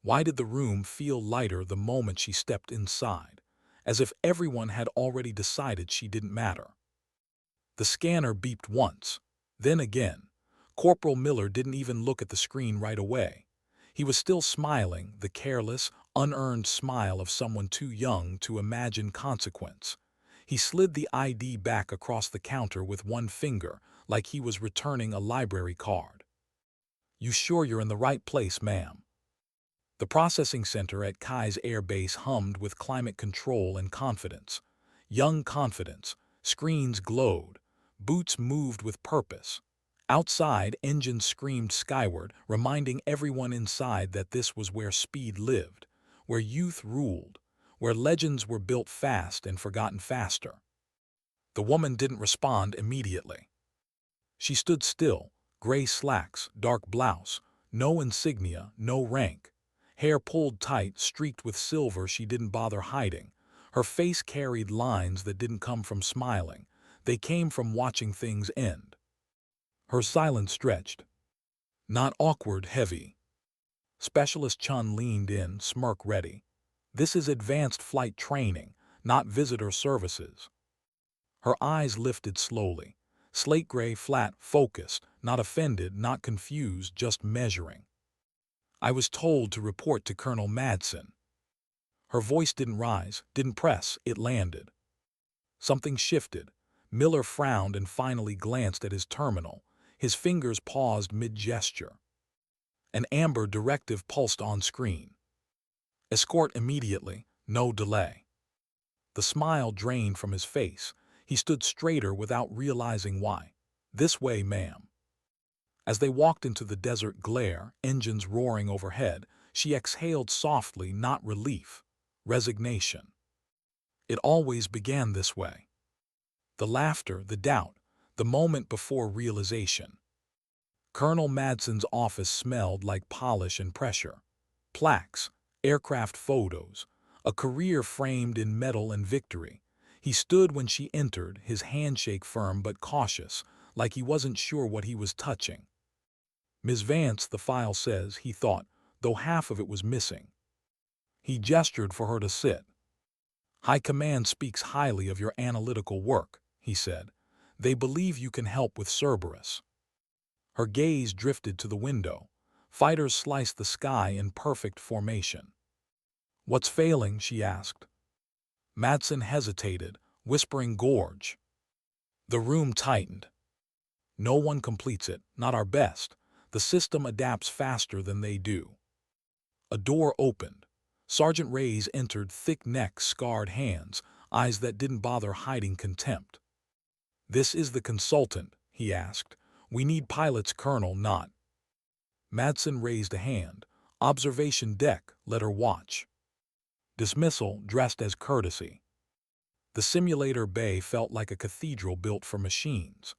Why did the room feel lighter the moment she stepped inside, as if everyone had already decided she didn't matter? The scanner beeped once, then again. Corporal Miller didn't even look at the screen right away. He was still smiling, the careless, unearned smile of someone too young to imagine consequence. He slid the ID back across the counter with one finger, like he was returning a library card. "You sure you're in the right place, ma'am?" The processing center at Kai's Air Base hummed with climate control and confidence. Young confidence. Screens glowed. Boots moved with purpose. Outside, engines screamed skyward, reminding everyone inside that this was where speed lived, where youth ruled, where legends were built fast and forgotten faster. The woman didn't respond immediately. She stood still, gray slacks, dark blouse, no insignia, no rank. Hair pulled tight, streaked with silver she didn't bother hiding. Her face carried lines that didn't come from smiling. They came from watching things end. Her silence stretched. Not awkward, heavy. Specialist Chun leaned in, smirk ready. "This is advanced flight training, not visitor services." Her eyes lifted slowly. Slate gray, flat, focused, not offended, not confused, just measuring. "I was told to report to Colonel Madsen." Her voice didn't rise, didn't press, it landed. Something shifted. Miller frowned and finally glanced at his terminal. His fingers paused mid-gesture. An amber directive pulsed on screen. "Escort immediately, no delay." The smile drained from his face. He stood straighter without realizing why. "This way, ma'am." As they walked into the desert glare, engines roaring overhead, she exhaled softly, not relief, resignation. It always began this way. The laughter, the doubt, the moment before realization. Colonel Madsen's office smelled like polish and pressure. Plaques, aircraft photos, a career framed in metal and victory. He stood when she entered, his handshake firm but cautious, like he wasn't sure what he was touching. "Ms. Vance," the file says, he thought, though half of it was missing. He gestured for her to sit. "High Command speaks highly of your analytical work," he said. "They believe you can help with Cerberus." Her gaze drifted to the window. Fighters sliced the sky in perfect formation. "What's failing?" she asked. Madsen hesitated, whispering gorge. The room tightened. "No one completes it, not our best. The system adapts faster than they do." A door opened. Sergeant Reyes entered, thick neck, scarred hands, eyes that didn't bother hiding contempt. "This is the consultant," he asked. "We need pilots, Colonel, not." Madsen raised a hand. "Observation deck, let her watch." Dismissal dressed as courtesy. The simulator bay felt like a cathedral built for machines.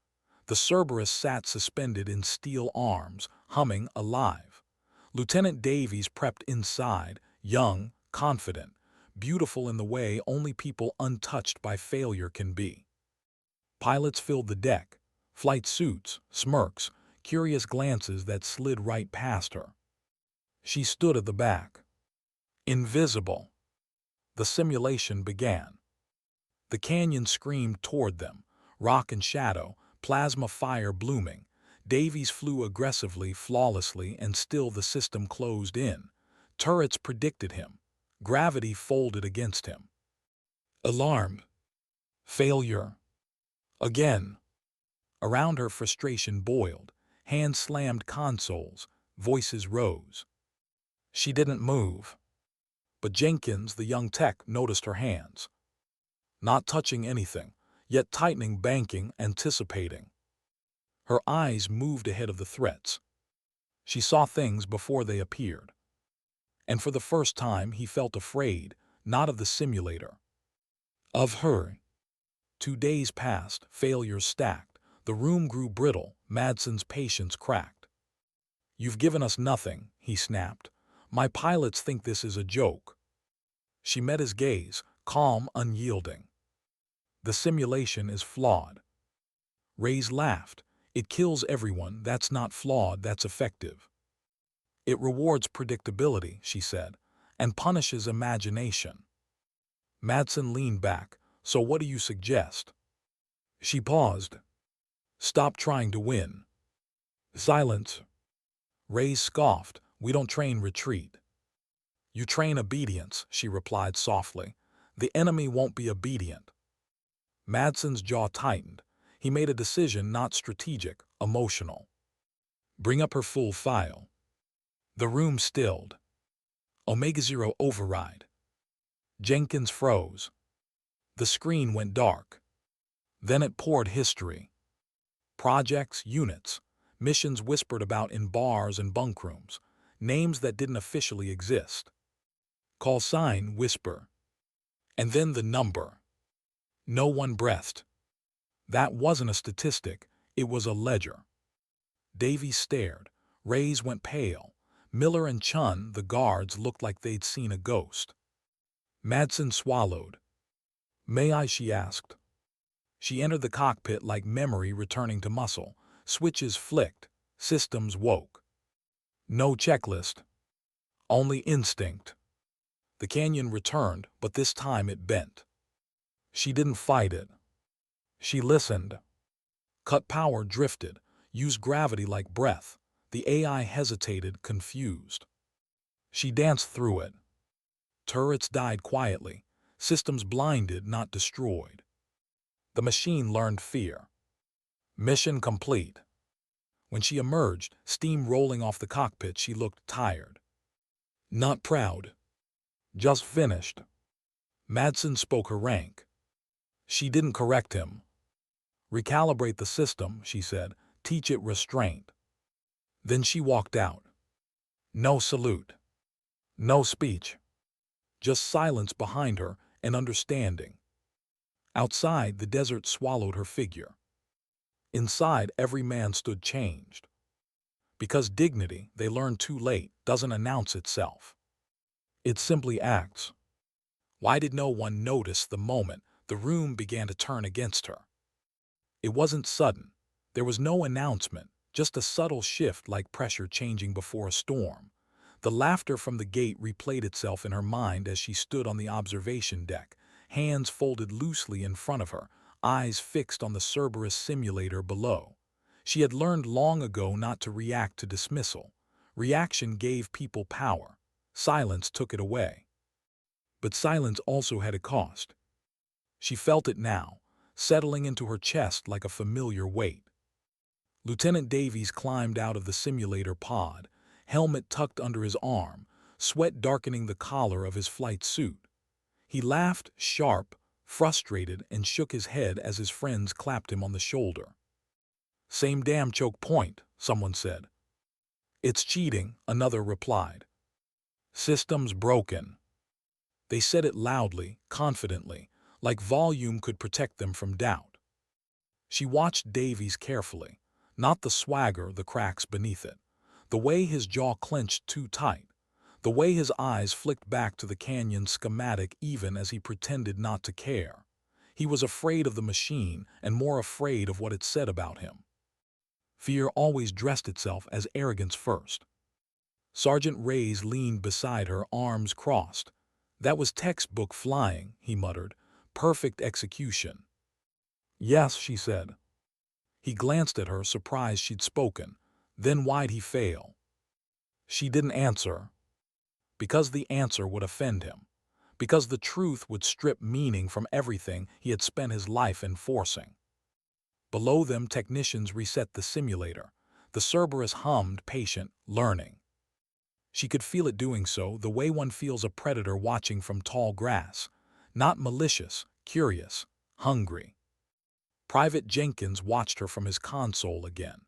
The Cerberus sat suspended in steel arms, humming, alive. Lieutenant Davies prepped inside, young, confident, beautiful in the way only people untouched by failure can be. Pilots filled the deck, flight suits, smirks, curious glances that slid right past her. She stood at the back. Invisible. The simulation began. The canyon screamed toward them, rock and shadow, plasma fire blooming. Davies flew aggressively, flawlessly, and still the system closed in. Turrets predicted him. Gravity folded against him. Alarm. Failure. Again. Around her, frustration boiled. Hands slammed consoles. Voices rose. She didn't move. But Jenkins, the young tech, noticed her hands. Not touching anything, yet tightening, banking, anticipating. Her eyes moved ahead of the threats. She saw things before they appeared. And for the first time he felt afraid, not of the simulator. Of her. 2 days passed, failures stacked. The room grew brittle, Madsen's patience cracked. "You've given us nothing," he snapped. "My pilots think this is a joke." She met his gaze, calm, unyielding. "The simulation is flawed." Reyes laughed. "It kills everyone, that's not flawed, that's effective." It rewards predictability, she said, and punishes imagination. Madsen leaned back. So what do you suggest? She paused. Stop trying to win. Silence. Ray scoffed. We don't train retreat. You train obedience, she replied softly. The enemy won't be obedient. Madsen's jaw tightened. He made a decision not strategic, emotional. Bring up her full file. The room stilled. Omega Zero override. Jenkins froze. The screen went dark. Then it poured history. Projects, units, missions whispered about in bars and bunkrooms, names that didn't officially exist. Call sign, whisper. And then the number. No one breathed. That wasn't a statistic, it was a ledger. Davies stared. Rays went pale. Miller and Chun, the guards, looked like they'd seen a ghost. Madsen swallowed. May I? She asked. She entered the cockpit like memory returning to muscle. Switches flicked. Systems woke. No checklist. Only instinct. The canyon returned, but this time it bent. She didn't fight it. She listened. Cut power drifted. Used gravity like breath. The AI hesitated, confused. She danced through it. Turrets died quietly. Systems blinded, not destroyed. The machine learned fear. Mission complete. When she emerged, steam rolling off the cockpit, she looked tired. Not proud. Just finished. Madsen spoke her rank. She didn't correct him. Recalibrate the system, she said. Teach it restraint. Then she walked out. No salute. No speech. Just silence behind her and understanding. Outside, the desert swallowed her figure. Inside, every man stood changed. Because dignity, they learned too late, doesn't announce itself. It simply acts. Why did no one notice the moment the room began to turn against her? It wasn't sudden. There was no announcement, just a subtle shift like pressure changing before a storm. The laughter from the gate replayed itself in her mind as she stood on the observation deck, hands folded loosely in front of her, eyes fixed on the Cerberus simulator below. She had learned long ago not to react to dismissal. Reaction gave people power. Silence took it away. But silence also had a cost. She felt it now, settling into her chest like a familiar weight. Lieutenant Davies climbed out of the simulator pod, helmet tucked under his arm, sweat darkening the collar of his flight suit. He laughed, sharp, frustrated, and shook his head as his friends clapped him on the shoulder. Same damn choke point, someone said. It's cheating, another replied. Systems broken. They said it loudly, confidently, like volume could protect them from doubt. She watched Davies carefully, not the swagger, the cracks beneath it, the way his jaw clenched too tight, the way his eyes flicked back to the canyon schematic even as he pretended not to care. He was afraid of the machine and more afraid of what it said about him. Fear always dressed itself as arrogance first. Sergeant Reyes leaned beside her, arms crossed. That was textbook flying, he muttered. Perfect execution. Yes, she said. He glanced at her, surprised she'd spoken. Then why'd he fail? She didn't answer. Because the answer would offend him. Because the truth would strip meaning from everything he had spent his life enforcing. Below them, technicians reset the simulator. The Cerberus hummed, patient, learning. She could feel it doing so, the way one feels a predator watching from tall grass. Not malicious, curious, hungry. Private Jenkins watched her from his console again.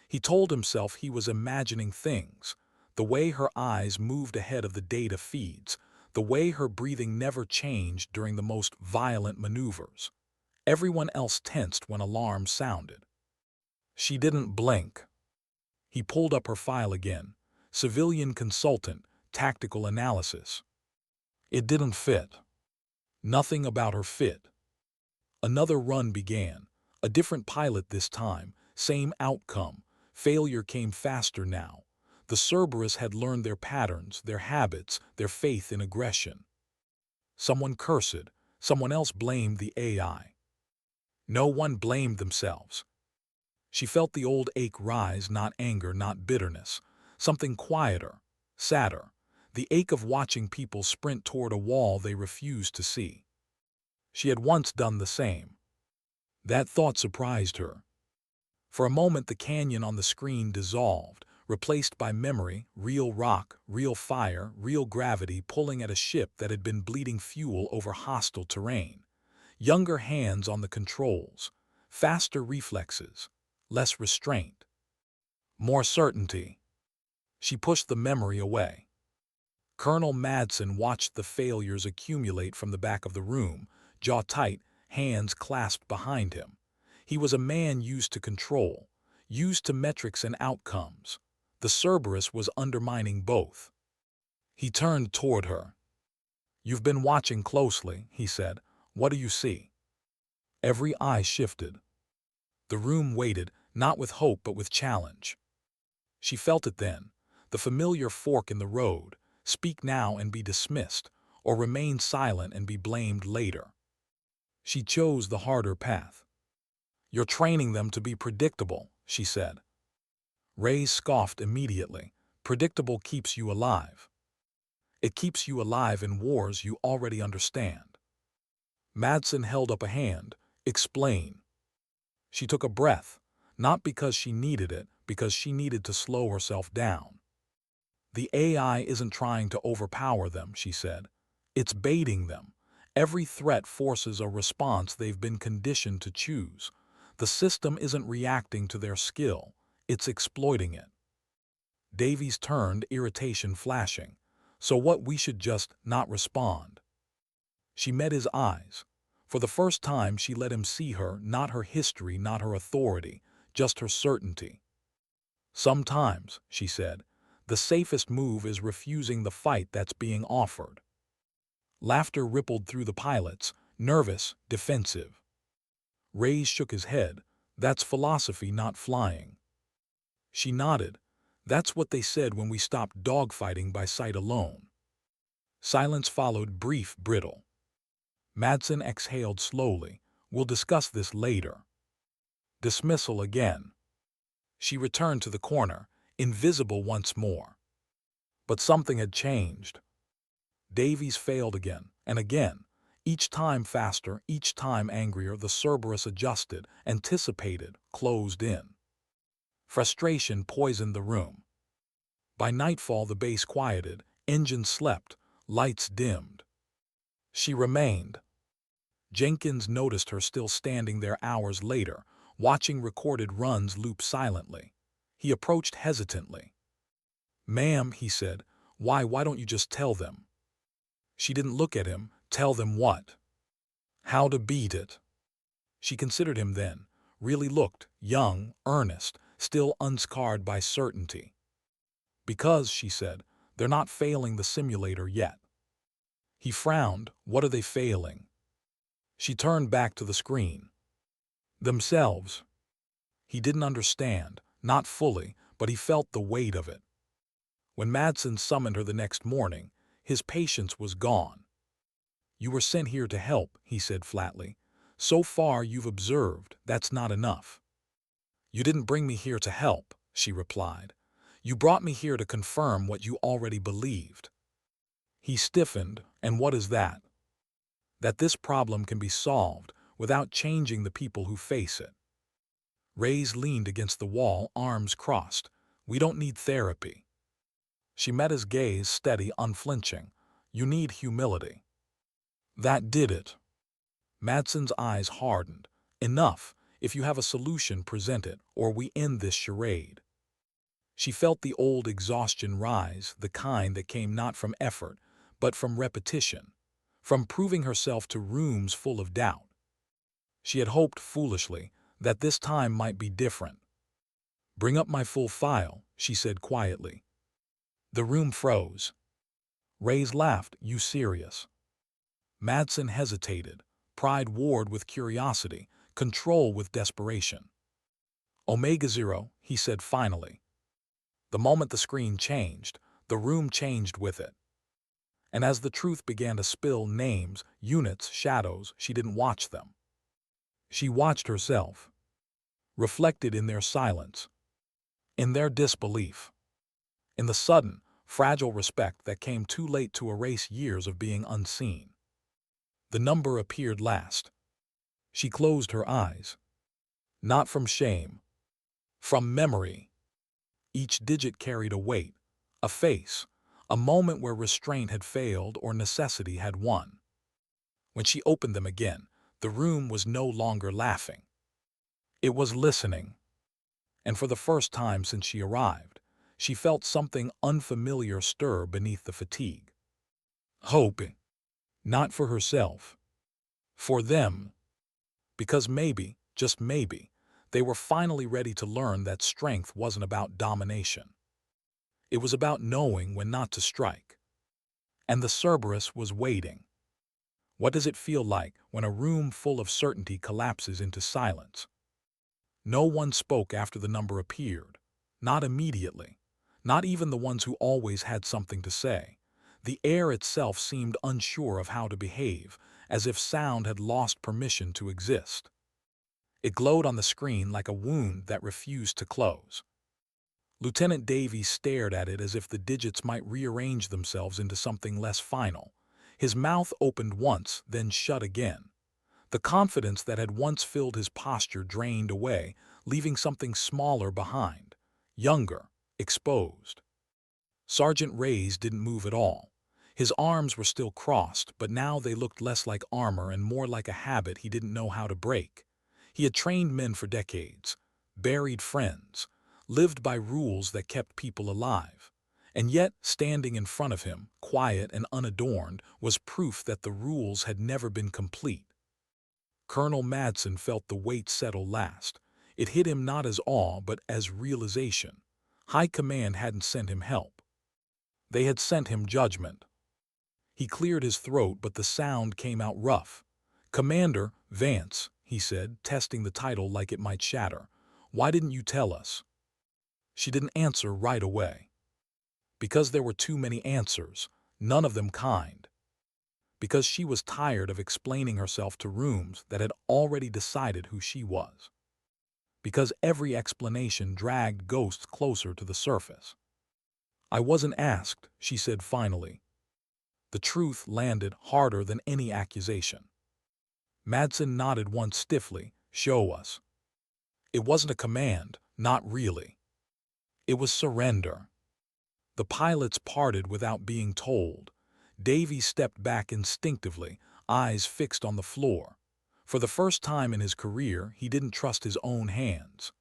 He told himself he was imagining things. The way her eyes moved ahead of the data feeds. The way her breathing never changed during the most violent maneuvers. Everyone else tensed when alarms sounded. She didn't blink. He pulled up her file again. Civilian consultant, tactical analysis. It didn't fit. Nothing about her fit. Another run began. A different pilot this time. Same outcome. Failure came faster now. The Cerberus had learned their patterns, their habits, their faith in aggression. Someone cursed, someone else blamed the AI. No one blamed themselves. She felt the old ache rise, not anger, not bitterness, something quieter, sadder, the ache of watching people sprint toward a wall they refused to see. She had once done the same. That thought surprised her. For a moment the canyon on the screen dissolved, replaced by memory, real rock, real fire, real gravity pulling at a ship that had been bleeding fuel over hostile terrain. Younger hands on the controls, faster reflexes, less restraint, more certainty. She pushed the memory away. Colonel Madsen watched the failures accumulate from the back of the room, jaw tight, hands clasped behind him. He was a man used to control, used to metrics and outcomes. The Cerberus was undermining both. He turned toward her. "You've been watching closely," he said. "What do you see?" Every eye shifted. The room waited, not with hope but with challenge. She felt it then, the familiar fork in the road: speak now and be dismissed, or remain silent and be blamed later. She chose the harder path. "You're training them to be predictable," she said. Ray scoffed immediately. "Predictable keeps you alive. It keeps you alive in wars you already understand." Madsen held up a hand. "Explain." She took a breath, not because she needed it, because she needed to slow herself down. "The AI isn't trying to overpower them," she said. "It's baiting them. Every threat forces a response they've been conditioned to choose. The system isn't reacting to their skill, it's exploiting it." Davies turned, irritation flashing. "So what, we should just not respond?" She met his eyes. For the first time she let him see her, not her history, not her authority, just her certainty. "Sometimes," she said, "the safest move is refusing the fight that's being offered." Laughter rippled through the pilots, nervous, defensive. Ray shook his head. "That's philosophy, not flying." She nodded. "That's what they said when we stopped dogfighting by sight alone." Silence followed, brief, brittle. Madsen exhaled slowly. "We'll discuss this later." Dismissal again. She returned to the corner, invisible once more. But something had changed. Davies failed again, and again. Each time faster, each time angrier, the Cerberus adjusted, anticipated, closed in. Frustration poisoned the room. By nightfall the base quieted, engines slept, lights dimmed. She remained. Jenkins noticed her still standing there hours later, watching recorded runs loop silently. He approached hesitantly. "Ma'am," he said, why don't you just tell them?" She didn't look at him. Tell them what? How to beat it. She considered him then, really looked, young, earnest, still unscarred by certainty. "Because," she said, "they're not failing the simulator yet." He frowned. "What are they failing?" She turned back to the screen. "Themselves." He didn't understand, not fully, but he felt the weight of it. When Madsen summoned her the next morning, his patience was gone. "You were sent here to help," he said flatly. "So far you've observed, that's not enough." "You didn't bring me here to help," she replied. "You brought me here to confirm what you already believed." He stiffened. "And what is that?" "That this problem can be solved without changing the people who face it." Reyes leaned against the wall, arms crossed. "We don't need therapy." She met his gaze, steady, unflinching. "You need humility." That did it. Madsen's eyes hardened. "Enough. If you have a solution, present it, or we end this charade." She felt the old exhaustion rise, the kind that came not from effort, but from repetition, from proving herself to rooms full of doubt. She had hoped, foolishly, that this time might be different. "Bring up my full file," she said quietly. The room froze. Reyes laughed. "You serious?" Madsen hesitated. Pride warred with curiosity, control with desperation. "Omega Zero," he said finally. The moment the screen changed, the room changed with it. And as the truth began to spill names, units, shadows, she didn't watch them. She watched herself, reflected in their silence, in their disbelief, in the sudden, fragile respect that came too late to erase years of being unseen. The number appeared last. She closed her eyes. Not from shame, from memory. Each digit carried a weight, a face, a moment where restraint had failed or necessity had won. When she opened them again, the room was no longer laughing. It was listening. And for the first time since she arrived, she felt something unfamiliar stir beneath the fatigue. Hope. Not for herself. For them. Because maybe, just maybe, they were finally ready to learn that strength wasn't about domination. It was about knowing when not to strike. And the Cerberus was waiting. What does it feel like when a room full of certainty collapses into silence? No one spoke after the number appeared. Not immediately. Not even the ones who always had something to say. The air itself seemed unsure of how to behave, as if sound had lost permission to exist. It glowed on the screen like a wound that refused to close. Lieutenant Davies stared at it as if the digits might rearrange themselves into something less final. His mouth opened once, then shut again. The confidence that had once filled his posture drained away, leaving something smaller behind, younger, exposed. Sergeant Reyes didn't move at all. His arms were still crossed, but now they looked less like armor and more like a habit he didn't know how to break. He had trained men for decades, buried friends, lived by rules that kept people alive. And yet, standing in front of him, quiet and unadorned, was proof that the rules had never been complete. Colonel Madsen felt the weight settle last. It hit him not as awe, but as realization. High Command hadn't sent him help. They had sent him judgment. He cleared his throat, but the sound came out rough. "Commander Vance," he said, testing the title like it might shatter. "Why didn't you tell us?" She didn't answer right away. Because there were too many answers, none of them kind. Because she was tired of explaining herself to rooms that had already decided who she was. Because every explanation dragged ghosts closer to the surface. "I wasn't asked," she said finally. The truth landed harder than any accusation. Madsen nodded once stiffly. "Show us." It wasn't a command, not really. It was surrender. The pilots parted without being told. Davy stepped back instinctively, eyes fixed on the floor. For the first time in his career, he didn't trust his own hands.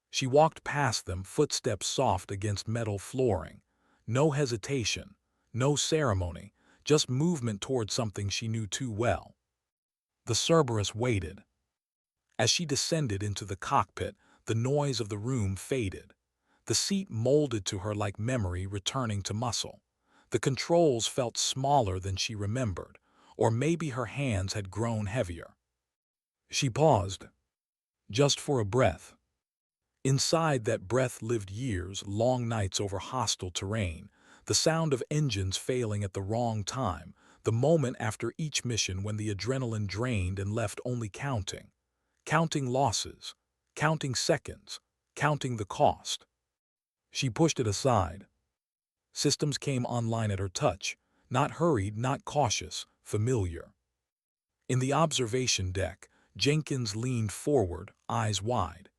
She walked past them, footsteps soft against metal flooring. No hesitation, no ceremony, just movement toward something she knew too well. The Cerberus waited. As she descended into the cockpit, the noise of the room faded. The seat molded to her like memory returning to muscle. The controls felt smaller than she remembered, or maybe her hands had grown heavier. She paused, just for a breath. Inside that breath lived years, long nights over hostile terrain, the sound of engines failing at the wrong time, the moment after each mission when the adrenaline drained and left only counting. Counting losses, counting seconds, counting the cost. She pushed it aside. Systems came online at her touch, not hurried, not cautious, familiar. In the observation deck, Jenkins leaned forward, eyes wide.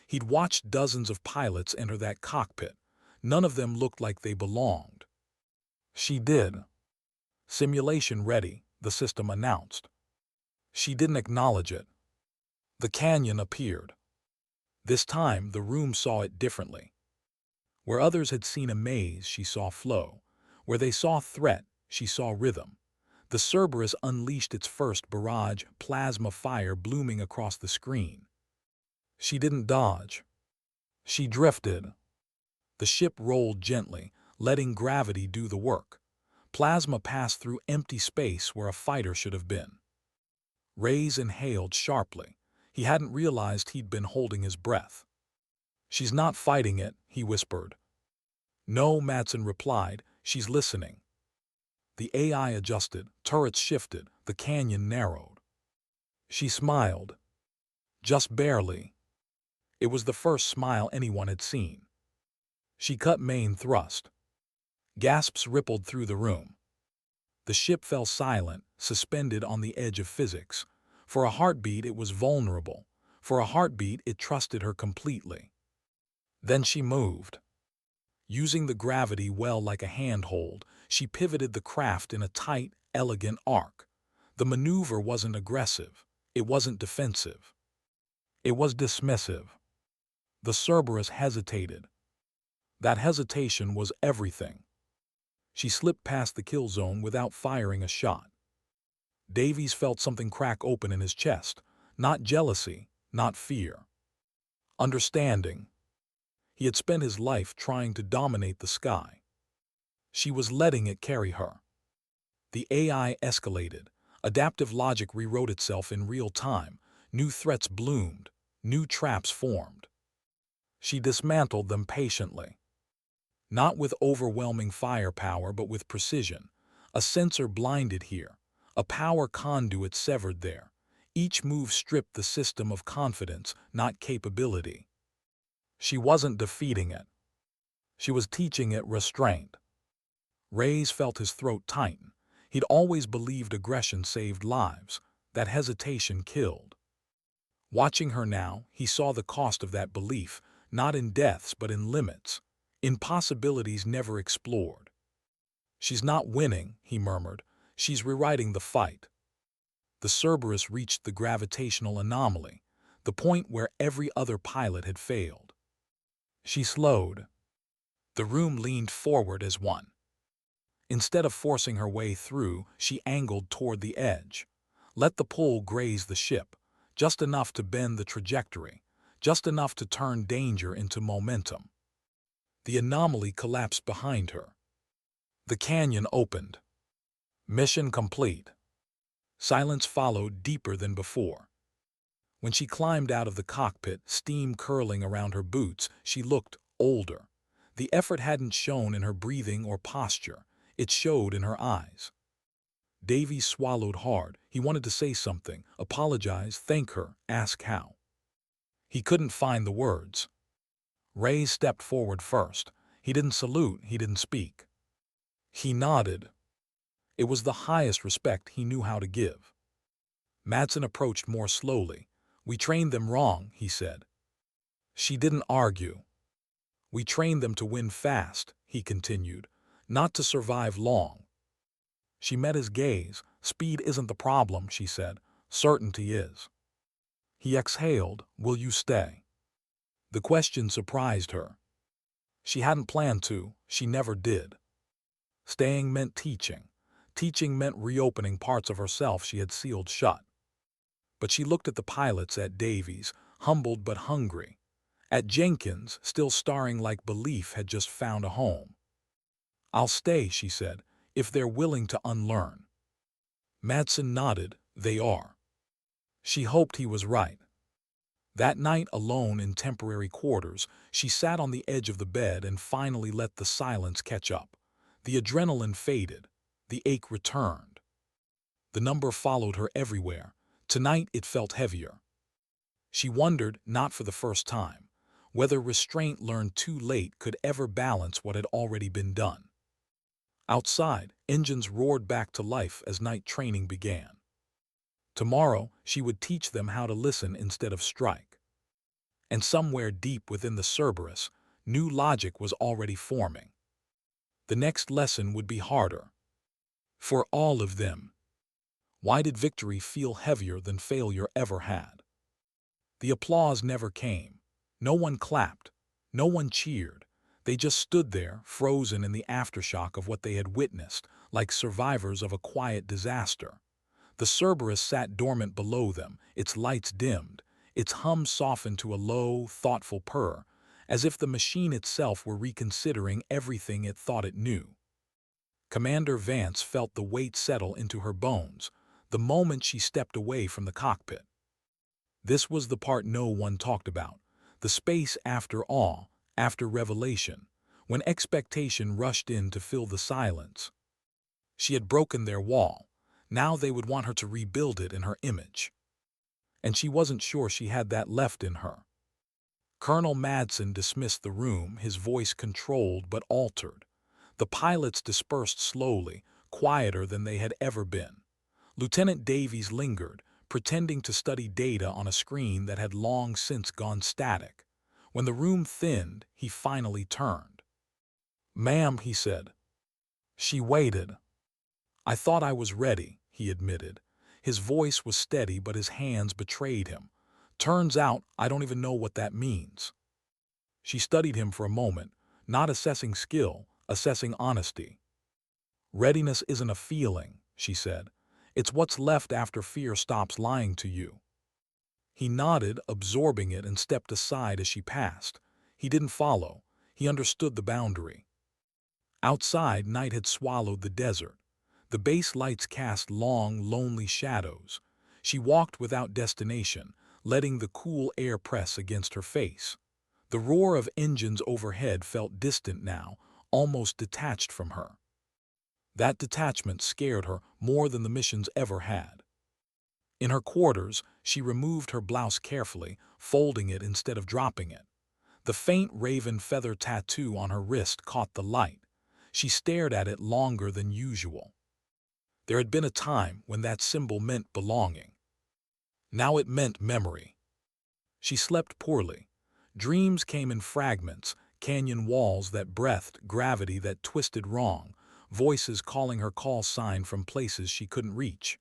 He'd watched dozens of pilots enter that cockpit. None of them looked like they belonged. She did. "Simulation ready," the system announced. She didn't acknowledge it. The canyon appeared. This time, the room saw it differently. Where others had seen a maze, she saw flow. Where they saw threat, she saw rhythm. The Cerberus unleashed its first barrage, plasma fire blooming across the screen. She didn't dodge. She drifted. The ship rolled gently, letting gravity do the work. Plasma passed through empty space where a fighter should have been. Reyes inhaled sharply. He hadn't realized he'd been holding his breath. "She's not fighting it," he whispered. No, Madsen replied, she's listening. The AI adjusted, turrets shifted, the canyon narrowed. She smiled. Just barely. It was the first smile anyone had seen. She cut main thrust. Gasps rippled through the room. The ship fell silent, suspended on the edge of physics. For a heartbeat it was vulnerable. For a heartbeat it trusted her completely. Then she moved. Using the gravity well like a handhold, she pivoted the craft in a tight, elegant arc. The maneuver wasn't aggressive. It wasn't defensive. It was dismissive. The Cerberus hesitated. That hesitation was everything. She slipped past the kill zone without firing a shot. Davies felt something crack open in his chest. Not jealousy, not fear. Understanding. He had spent his life trying to dominate the sky. She was letting it carry her. The AI escalated. Adaptive logic rewrote itself in real time. New threats bloomed. New traps formed. She dismantled them patiently. Not with overwhelming firepower, but with precision. A sensor blinded here. A power conduit severed there. Each move stripped the system of confidence, not capability. She wasn't defeating it. She was teaching it restraint. Reyes felt his throat tighten. He'd always believed aggression saved lives. That hesitation killed. Watching her now, he saw the cost of that belief, not in deaths but in limits, in possibilities never explored. She's not winning, he murmured. She's rewriting the fight. The Cerberus reached the gravitational anomaly, the point where every other pilot had failed. She slowed. The room leaned forward as one. Instead of forcing her way through, she angled toward the edge. Let the pull graze the ship, just enough to bend the trajectory, just enough to turn danger into momentum. The anomaly collapsed behind her. The canyon opened. Mission complete. Silence followed deeper than before. When she climbed out of the cockpit, steam curling around her boots, she looked older. The effort hadn't shown in her breathing or posture. It showed in her eyes. Davies swallowed hard. He wanted to say something, apologize, thank her, ask how. He couldn't find the words. Ray stepped forward first. He didn't salute, he didn't speak. He nodded. It was the highest respect he knew how to give. Madsen approached more slowly. We trained them wrong, he said. She didn't argue. We trained them to win fast, he continued, not to survive long. She met his gaze. Speed isn't the problem, she said. Certainty is. He exhaled. Will you stay? The question surprised her. She hadn't planned to. She never did. Staying meant teaching. Teaching meant reopening parts of herself she had sealed shut. But she looked at the pilots, at Davies, humbled but hungry. At Jenkins, still starring like belief had just found a home. I'll stay, she said, if they're willing to unlearn. Madsen nodded. They are. She hoped he was right. That night, alone in temporary quarters, she sat on the edge of the bed and finally let the silence catch up. The adrenaline faded. The ache returned. The number followed her everywhere. Tonight it felt heavier. She wondered, not for the first time, whether restraint learned too late could ever balance what had already been done. Outside, engines roared back to life as night training began. Tomorrow, she would teach them how to listen instead of strike. And somewhere deep within the Cerberus, new logic was already forming. The next lesson would be harder. For all of them. Why did victory feel heavier than failure ever had? The applause never came. No one clapped. No one cheered. They just stood there, frozen in the aftershock of what they had witnessed, like survivors of a quiet disaster. The Cerberus sat dormant below them, its lights dimmed, its hum softened to a low, thoughtful purr, as if the machine itself were reconsidering everything it thought it knew. Commander Vance felt the weight settle into her bones, the moment she stepped away from the cockpit. This was the part no one talked about, the space after awe, after revelation, when expectation rushed in to fill the silence. She had broken their wall. Now they would want her to rebuild it in her image. And she wasn't sure she had that left in her. Colonel Madsen dismissed the room, his voice controlled but altered. The pilots dispersed slowly, quieter than they had ever been. Lieutenant Davies lingered, pretending to study data on a screen that had long since gone static. When the room thinned, he finally turned. "Ma'am," he said. She waited. "I thought I was ready," he admitted. His voice was steady, but his hands betrayed him. "Turns out I don't even know what that means." She studied him for a moment, not assessing skill, assessing honesty. "Readiness isn't a feeling," she said. "It's what's left after fear stops lying to you." He nodded, absorbing it, and stepped aside as she passed. He didn't follow. He understood the boundary. Outside, night had swallowed the desert. The base lights cast long, lonely shadows. She walked without destination, letting the cool air press against her face. The roar of engines overhead felt distant now, almost detached from her. That detachment scared her more than the missions ever had. In her quarters, she removed her blouse carefully, folding it instead of dropping it. The faint raven feather tattoo on her wrist caught the light. She stared at it longer than usual. There had been a time when that symbol meant belonging. Now it meant memory. She slept poorly. Dreams came in fragments, canyon walls that breathed, gravity that twisted wrong, voices calling her call sign from places she couldn't reach.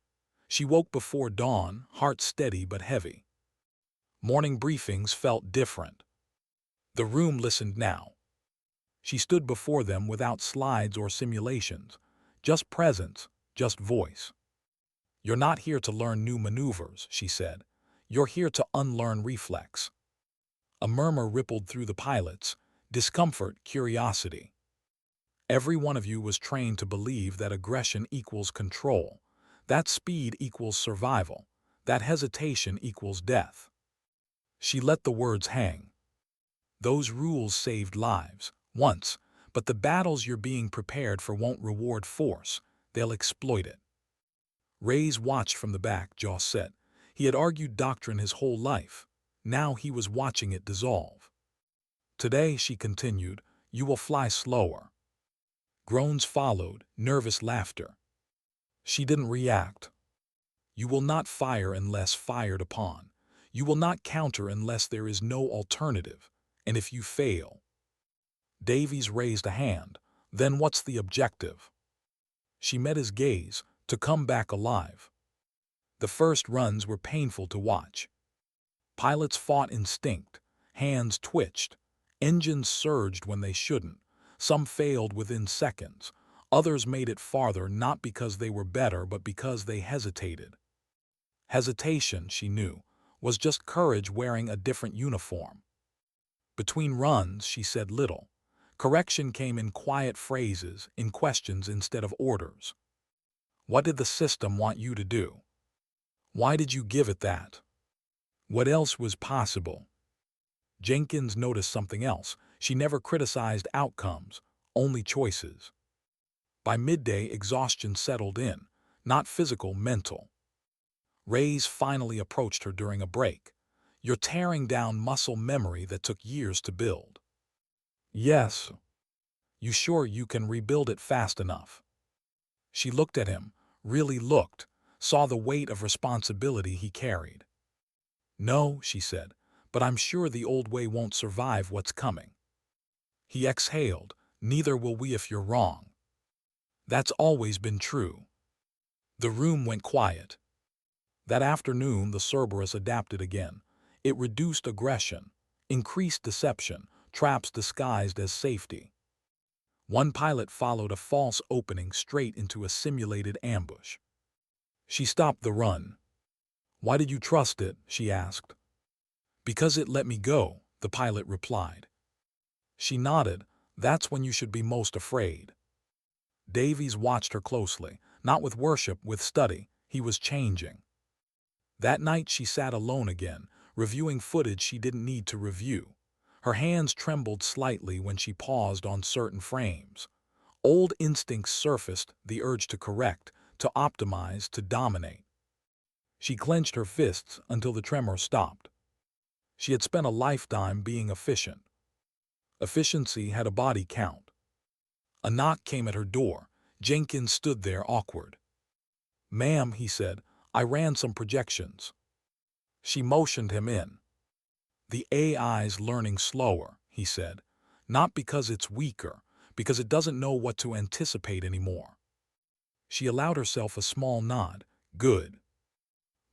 She woke before dawn, heart steady but heavy. Morning briefings felt different. The room listened now. She stood before them without slides or simulations, just presence, just voice. "You're not here to learn new maneuvers," she said. "You're here to unlearn reflex." A murmur rippled through the pilots, discomfort, curiosity. Every one of you was trained to believe that aggression equals control, that speed equals survival, that hesitation equals death. She let the words hang. Those rules saved lives, once, but the battles you're being prepared for won't reward force, they'll exploit it. Ray's watched from the back, jaw set. He had argued doctrine his whole life. Now he was watching it dissolve. "Today," she continued, "you will fly slower." Groans followed, nervous laughter. She didn't react. "You will not fire unless fired upon. You will not counter unless there is no alternative. And if you fail—" Davies raised a hand. "Then what's the objective?" She met his gaze. "To come back alive." The first runs were painful to watch. Pilots fought instinct. Hands twitched. Engines surged when they shouldn't. Some failed within seconds. Others made it farther not because they were better but because they hesitated. Hesitation, she knew, was just courage wearing a different uniform. Between runs, she said little. Correction came in quiet phrases, in questions instead of orders. "What did the system want you to do? Why did you give it that? What else was possible?" Jenkins noticed something else. She never criticized outcomes, only choices. By midday, exhaustion settled in, not physical, mental. Ray's finally approached her during a break. "You're tearing down muscle memory that took years to build." "Yes." "You sure you can rebuild it fast enough?" She looked at him, really looked, saw the weight of responsibility he carried. "No," she said, "but I'm sure the old way won't survive what's coming." He exhaled. "Neither will we if you're wrong." "That's always been true." The room went quiet. That afternoon, the Cerberus adapted again. It reduced aggression, increased deception, traps disguised as safety. One pilot followed a false opening straight into a simulated ambush. She stopped the run. "Why did you trust it?" she asked. "Because it let me go," the pilot replied. She nodded. "That's when you should be most afraid." Davies watched her closely, not with worship, with study. He was changing. That night she sat alone again, reviewing footage she didn't need to review. Her hands trembled slightly when she paused on certain frames. Old instincts surfaced, the urge to correct, to optimize, to dominate. She clenched her fists until the tremor stopped. She had spent a lifetime being efficient. Efficiency had a body count. A knock came at her door. Jenkins stood there awkward. "Ma'am," he said, "I ran some projections." She motioned him in. "The AI's learning slower," he said, "not because it's weaker, because it doesn't know what to anticipate anymore." She allowed herself a small nod. "Good.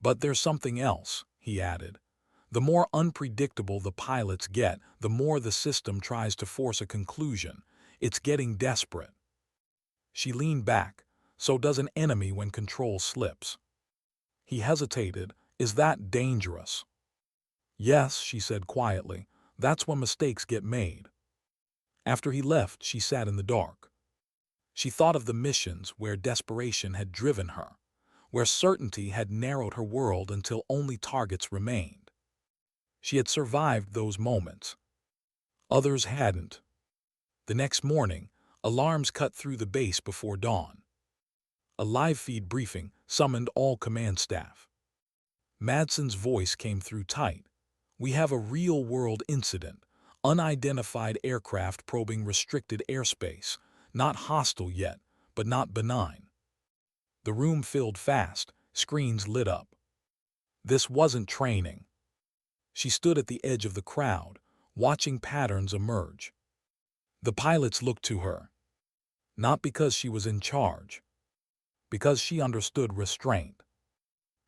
But there's something else," he added. "The more unpredictable the pilots get, the more the system tries to force a conclusion. It's getting desperate." She leaned back. "So does an enemy when control slips." He hesitated. "Is that dangerous?" "Yes," she said quietly. "That's when mistakes get made." After he left, she sat in the dark. She thought of the missions where desperation had driven her, where certainty had narrowed her world until only targets remained. She had survived those moments. Others hadn't. The next morning, alarms cut through the base before dawn. A live feed briefing summoned all command staff. Madsen's voice came through tight. "We have a real-world incident. Unidentified aircraft probing restricted airspace. Not hostile yet, but not benign." The room filled fast. Screens lit up. This wasn't training. She stood at the edge of the crowd, watching patterns emerge. The pilots looked to her. Not because she was in charge, because she understood restraint.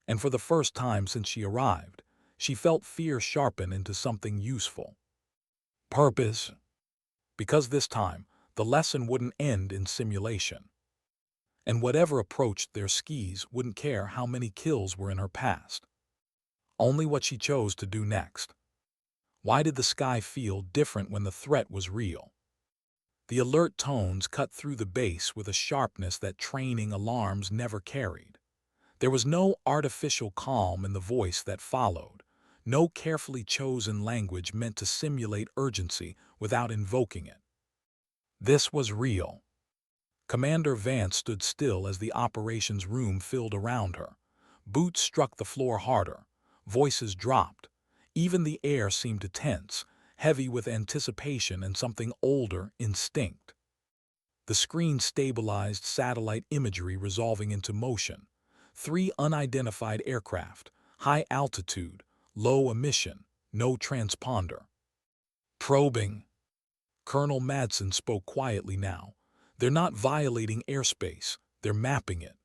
And for the first time since she arrived, she felt fear sharpen into something useful. Purpose. Because this time, the lesson wouldn't end in simulation. And whatever approached their skis wouldn't care how many kills were in her past. Only what she chose to do next. Why did the sky feel different when the threat was real? The alert tones cut through the base with a sharpness that training alarms never carried. There was no artificial calm in the voice that followed, no carefully chosen language meant to simulate urgency without invoking it. This was real. Commander Vance stood still as the operations room filled around her. Boots struck the floor harder. Voices dropped. Even the air seemed to tense, heavy with anticipation and something older, instinct. The screen stabilized satellite imagery resolving into motion. 3 unidentified aircraft, high altitude, low emission, no transponder. Probing. Colonel Madsen spoke quietly now. "They're not violating airspace, they're mapping it."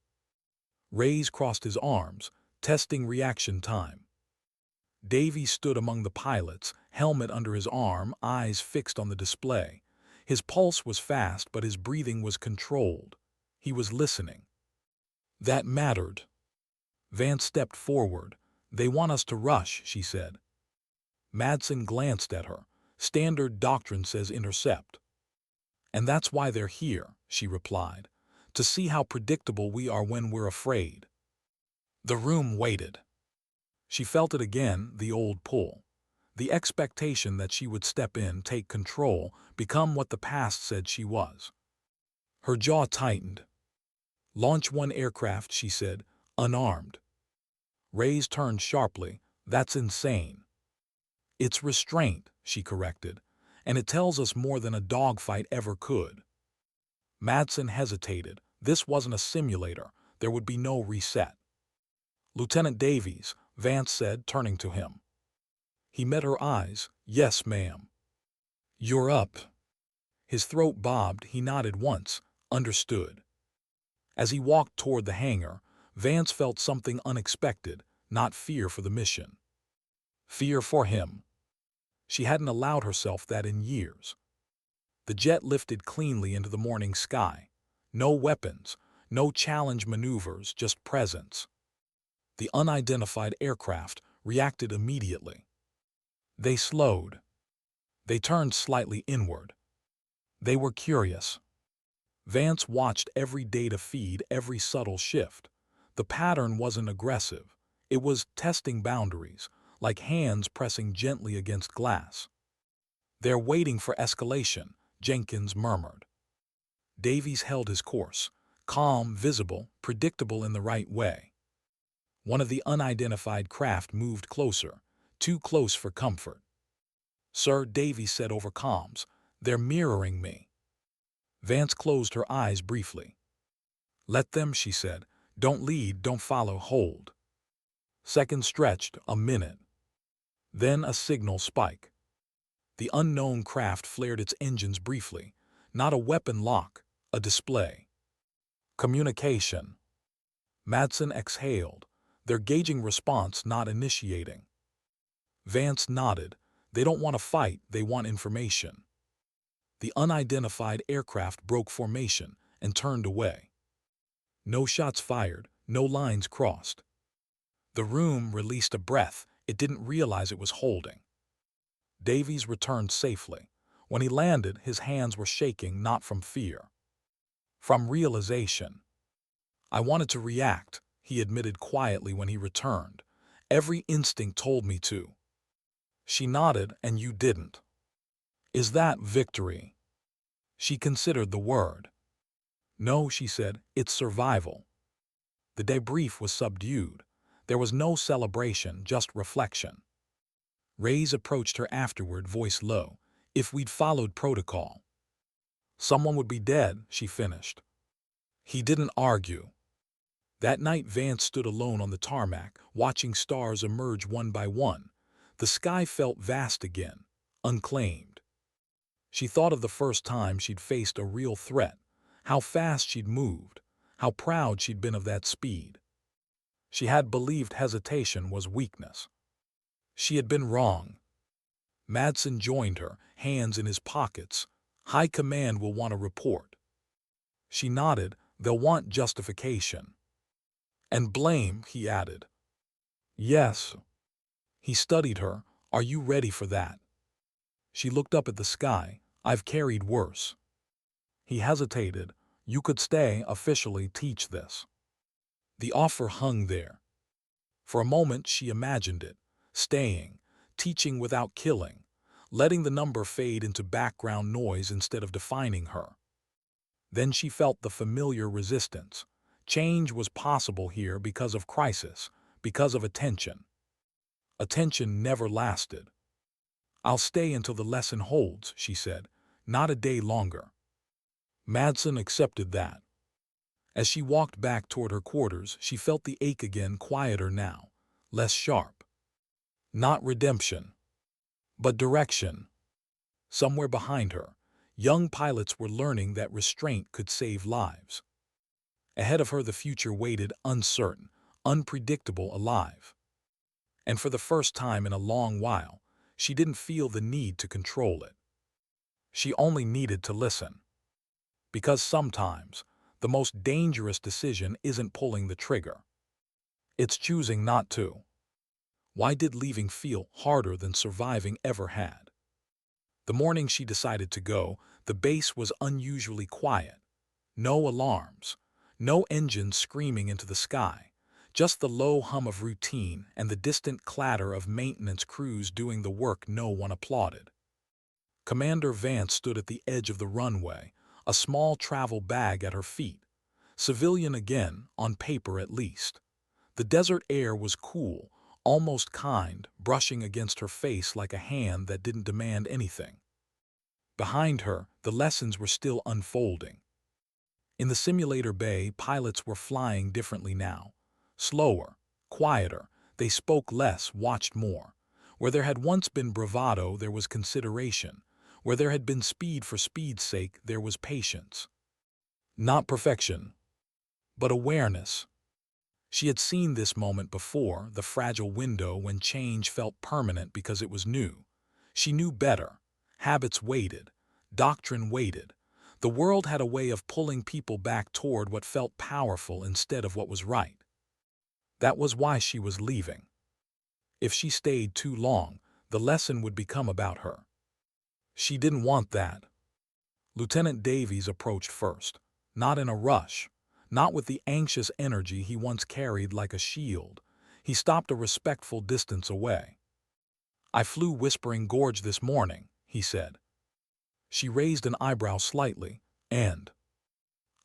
Reyes crossed his arms, testing reaction time. Davies stood among the pilots, helmet under his arm, eyes fixed on the display. His pulse was fast, but his breathing was controlled. He was listening. That mattered. Vance stepped forward. "They want us to rush," she said. Madsen glanced at her. "Standard doctrine says intercept." "And that's why they're here," she replied. "To see how predictable we are when we're afraid." The room waited. She felt it again, the old pull. The expectation that she would step in, take control, become what the past said she was. Her jaw tightened. "Launch 1 aircraft," she said, "unarmed." Reyes turned sharply. "That's insane." "It's restraint," she corrected, "and it tells us more than a dogfight ever could." Madsen hesitated. This wasn't a simulator. There would be no reset. "Lieutenant Davies," Vance said, turning to him. He met her eyes. "Yes, ma'am." "You're up." His throat bobbed. He nodded once. "Understood." As he walked toward the hangar, Vance felt something unexpected, not fear for the mission. Fear for him. She hadn't allowed herself that in years. The jet lifted cleanly into the morning sky. No weapons, no challenge maneuvers, just presence. The unidentified aircraft reacted immediately. They slowed. They turned slightly inward. They were curious. Vance watched every data feed, every subtle shift. The pattern wasn't aggressive. It was testing boundaries, like hands pressing gently against glass. They're waiting for escalation, Jenkins murmured. Davies held his course, calm, visible, predictable in the right way. One of the unidentified craft moved closer, too close for comfort. "Sir," Davies said over comms, "they're mirroring me." Vance closed her eyes briefly. "Let them," she said. "Don't lead, don't follow, hold." Seconds stretched, a minute. Then a signal spike. The unknown craft flared its engines briefly. Not a weapon lock, a display. Communication. Madsen exhaled. They're gauging response, not initiating. Vance nodded. They don't want to fight, they want information. The unidentified aircraft broke formation and turned away. No shots fired, no lines crossed. The room released a breath it didn't realize it was holding. Davies returned safely. When he landed, his hands were shaking not from fear, from realization. "I wanted to react," he admitted quietly when he returned. "Every instinct told me to." She nodded, "And you didn't." "Is that victory?" She considered the word. "No," she said, "it's survival." The debrief was subdued. There was no celebration, just reflection. Reyes approached her afterward, voice low. "If we'd followed protocol, someone would be dead," she finished. He didn't argue. That night Vance stood alone on the tarmac, watching stars emerge one by one. The sky felt vast again, unclaimed. She thought of the first time she'd faced a real threat, how fast she'd moved, how proud she'd been of that speed. She had believed hesitation was weakness. She had been wrong. Madsen joined her, hands in his pockets. "High Command will want a report." She nodded. "They'll want justification." "And blame," he added. "Yes." He studied her. "Are you ready for that?" She looked up at the sky. "I've carried worse." He hesitated. "You could stay, officially teach this." The offer hung there. For a moment she imagined it, staying, teaching without killing, letting the number fade into background noise instead of defining her. Then she felt the familiar resistance. Change was possible here because of crisis, because of attention. Attention never lasted. "I'll stay until the lesson holds," she said, "not a day longer." Madsen accepted that. As she walked back toward her quarters, she felt the ache again, quieter now, less sharp. Not redemption, but direction. Somewhere behind her, young pilots were learning that restraint could save lives. Ahead of her the future waited, uncertain, unpredictable, alive. And for the first time in a long while, she didn't feel the need to control it. She only needed to listen. Because sometimes, the most dangerous decision isn't pulling the trigger. It's choosing not to. Why did leaving feel harder than surviving ever had? The morning she decided to go, the base was unusually quiet. No alarms, no engines screaming into the sky, just the low hum of routine and the distant clatter of maintenance crews doing the work no one applauded. Commander Vance stood at the edge of the runway, a small travel bag at her feet. Civilian again, on paper at least. The desert air was cool, almost kind, brushing against her face like a hand that didn't demand anything. Behind her, the lessons were still unfolding. In the simulator bay, pilots were flying differently now. Slower, quieter, they spoke less, watched more. Where there had once been bravado, there was consideration. Where there had been speed for speed's sake, there was patience. Not perfection, but awareness. She had seen this moment before, the fragile window when change felt permanent because it was new. She knew better. Habits waited. Doctrine waited. The world had a way of pulling people back toward what felt powerful instead of what was right. That was why she was leaving. If she stayed too long, the lesson would become about her. She didn't want that. Lieutenant Davies approached first, not in a rush, not with the anxious energy he once carried like a shield. He stopped a respectful distance away. "I flew Whispering Gorge this morning," he said. She raised an eyebrow slightly, and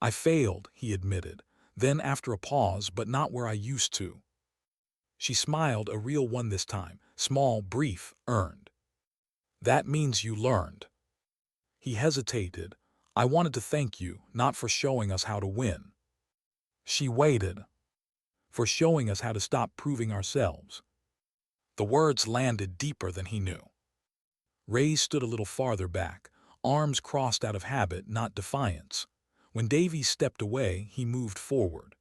I failed, he admitted. Then after a pause, but not where I used to. She smiled, a real one this time, small, brief, earned. That means you learned. He hesitated. I wanted to thank you, not for showing us how to win. She waited. For showing us how to stop proving ourselves. The words landed deeper than he knew. Ray stood a little farther back, arms crossed out of habit, not defiance. When Davies stepped away, he moved forward.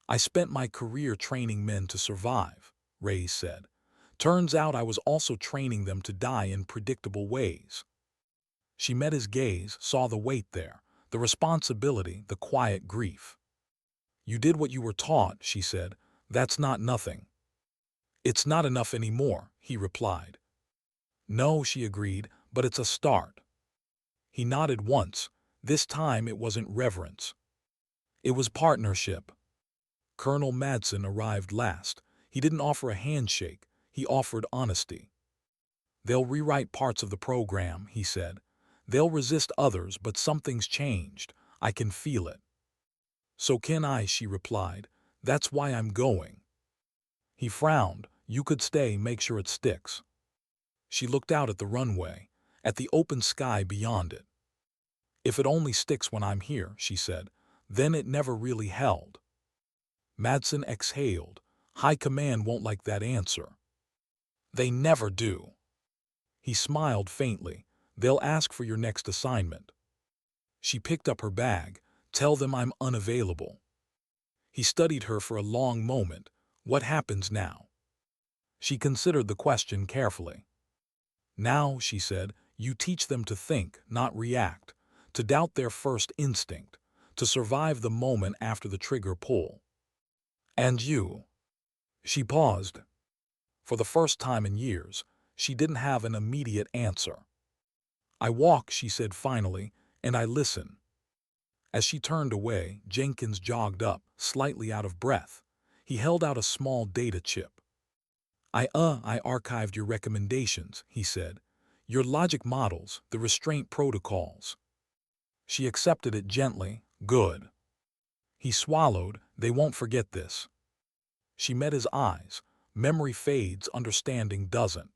I spent my career training men to survive, Ray said. Turns out I was also training them to die in predictable ways. She met his gaze, saw the weight there, the responsibility, the quiet grief. You did what you were taught, she said. That's not nothing. It's not enough anymore, he replied. No, she agreed, but it's a start. He nodded once. This time it wasn't reverence. It was partnership. Colonel Madsen arrived last. He didn't offer a handshake. He offered honesty. They'll rewrite parts of the program, he said. They'll resist others, but something's changed. I can feel it. So can I, she replied. That's why I'm going. He frowned. You could stay, make sure it sticks. She looked out at the runway, at the open sky beyond it. If it only sticks when I'm here, she said, then it never really held. Madsen exhaled. High Command won't like that answer. They never do. He smiled faintly. They'll ask for your next assignment. She picked up her bag. Tell them I'm unavailable. He studied her for a long moment. What happens now? She considered the question carefully. Now, she said, you teach them to think, not react, to doubt their first instinct, to survive the moment after the trigger pull. And you? She paused. For the first time in years, she didn't have an immediate answer. I walk, she said finally, and I listen. As she turned away, Jenkins jogged up, slightly out of breath. He held out a small data chip. I archived your recommendations, he said. Your logic models, the restraint protocols. She accepted it gently. Good. He swallowed. They won't forget this. She met his eyes. Memory fades, understanding doesn't.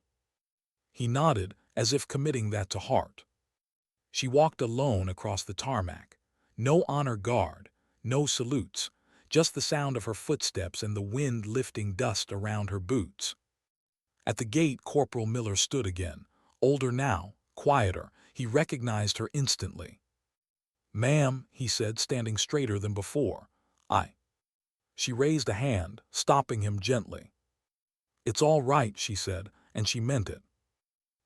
He nodded, as if committing that to heart. She walked alone across the tarmac. No honor guard, no salutes, just the sound of her footsteps and the wind lifting dust around her boots. At the gate, Corporal Miller stood again, older now, quieter. He recognized her instantly. Ma'am, he said, standing straighter than before. She raised a hand, stopping him gently. It's all right, she said, and she meant it.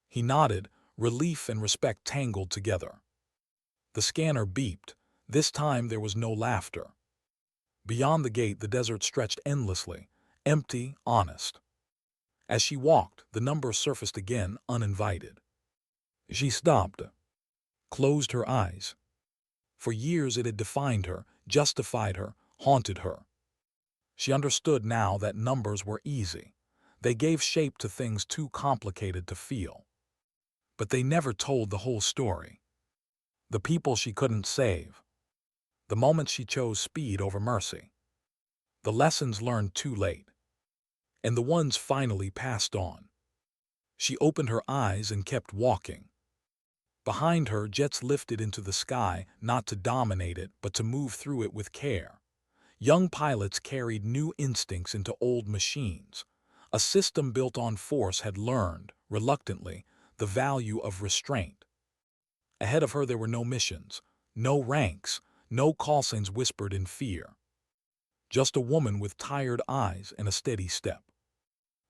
He nodded, relief and respect tangled together. The scanner beeped. This time there was no laughter. Beyond the gate, the desert stretched endlessly, empty, honest. As she walked, the number surfaced again, uninvited. She stopped, closed her eyes. For years it had defined her, justified her, haunted her. She understood now that numbers were easy. They gave shape to things too complicated to feel. But they never told the whole story. The people she couldn't save. The moments she chose speed over mercy. The lessons learned too late. And the ones finally passed on. She opened her eyes and kept walking. Behind her, jets lifted into the sky, not to dominate it, but to move through it with care. Young pilots carried new instincts into old machines. A system built on force had learned, reluctantly, the value of restraint. Ahead of her there were no missions, no ranks, no call signs whispered in fear. Just a woman with tired eyes and a steady step.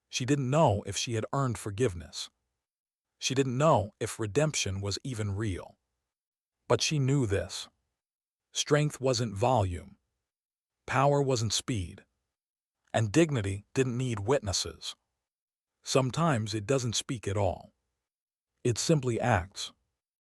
She didn't know if she had earned forgiveness. She didn't know if redemption was even real. But she knew this. Strength wasn't volume. Power wasn't speed. And dignity didn't need witnesses. Sometimes it doesn't speak at all. It simply acts.